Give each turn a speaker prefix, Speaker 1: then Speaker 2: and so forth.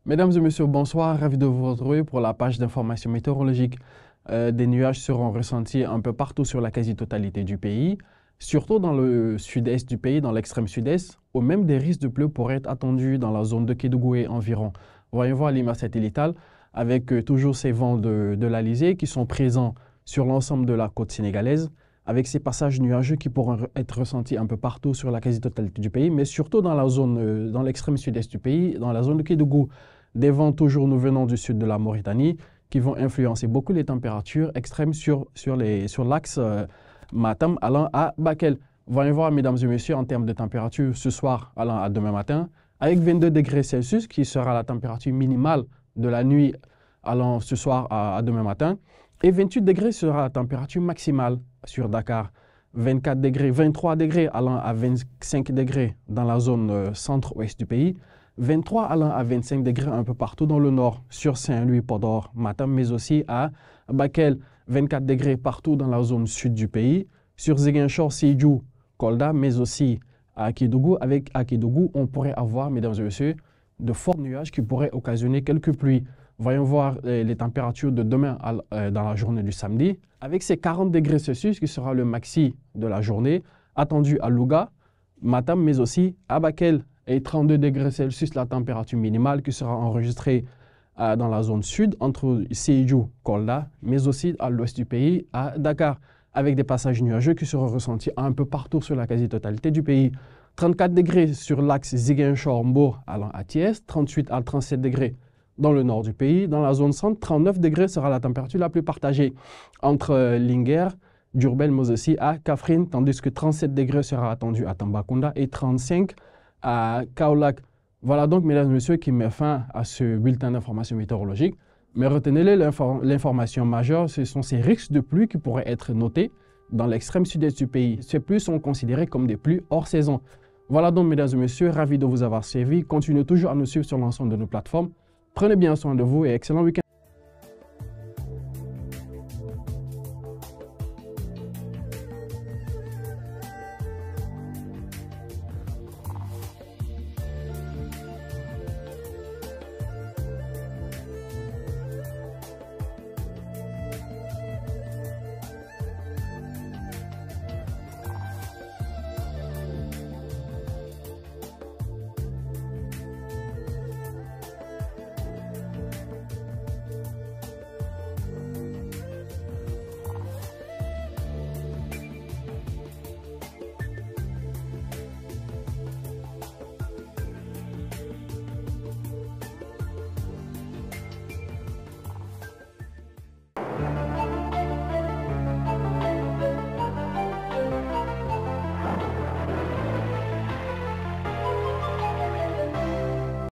Speaker 1: Mesdames et messieurs, bonsoir. Ravi de vous retrouver pour la page d'information météorologique. Des nuages seront ressentis un peu partout sur la quasi-totalité du pays, surtout dans le sud-est du pays, dans l'extrême sud-est, où même des risques de pluie pourraient être attendus dans la zone de Kédougou et environ. Voyons voir l'image satellitale avec toujours ces vents de l'Alizé qui sont présents sur l'ensemble de la côte sénégalaise, avec ces passages nuageux qui pourront être ressentis un peu partout sur la quasi-totalité du pays, mais surtout dans la zone, dans l'extrême sud-est du pays, dans la zone de Kédougou. Des vents toujours nous venant du sud de la Mauritanie qui vont influencer beaucoup les températures extrêmes sur l'axe Matam allant à Bakel. Voyons voir, mesdames et messieurs, en termes de température ce soir allant à demain matin, avec 22 degrés Celsius qui sera la température minimale de la nuit allant ce soir à demain matin, et 28 degrés sera la température maximale sur Dakar. 24 degrés, 23 degrés allant à 25 degrés dans la zone centre-ouest du pays, 23 allant à 25 degrés un peu partout dans le nord, sur Saint-Louis, Podor, Matam, mais aussi à Bakel, 24 degrés partout dans la zone sud du pays, sur Ziguinchor, Sédhiou, Kolda, mais aussi à Kédougou. Avec à Kédougou, on pourrait avoir, mesdames et messieurs, de forts nuages qui pourraient occasionner quelques pluies. Voyons voir les températures de demain dans la journée du samedi, avec ces 40 degrés Celsius qui sera le maxi de la journée, attendu à Louga, Matam, mais aussi à Bakel, et 32 degrés Celsius la température minimale qui sera enregistrée dans la zone sud entre Sédhiou, Kolda, mais aussi à l'ouest du pays, à Dakar, avec des passages nuageux qui seront ressentis un peu partout sur la quasi-totalité du pays. 34 degrés sur l'axe Ziguinchor-Mbo allant à Thiès, 38 à 37 degrés dans le nord du pays. Dans la zone centre, 39 degrés sera la température la plus partagée entre Linguère, Diourbel, mais aussi à Kaffrine, tandis que 37 degrés sera attendu à Tambacounda et 35 à Kaolack. Voilà donc, mesdames et messieurs, qui met fin à ce bulletin d'information météorologique. Mais retenez-le, l'information majeure, ce sont ces risques de pluie qui pourraient être notés dans l'extrême sud-est du pays. Ces pluies sont considérées comme des pluies hors saison. Voilà donc, mesdames et messieurs, ravi de vous avoir servi. Continuez toujours à nous suivre sur l'ensemble de nos plateformes. Prenez bien soin de vous et excellent week-end.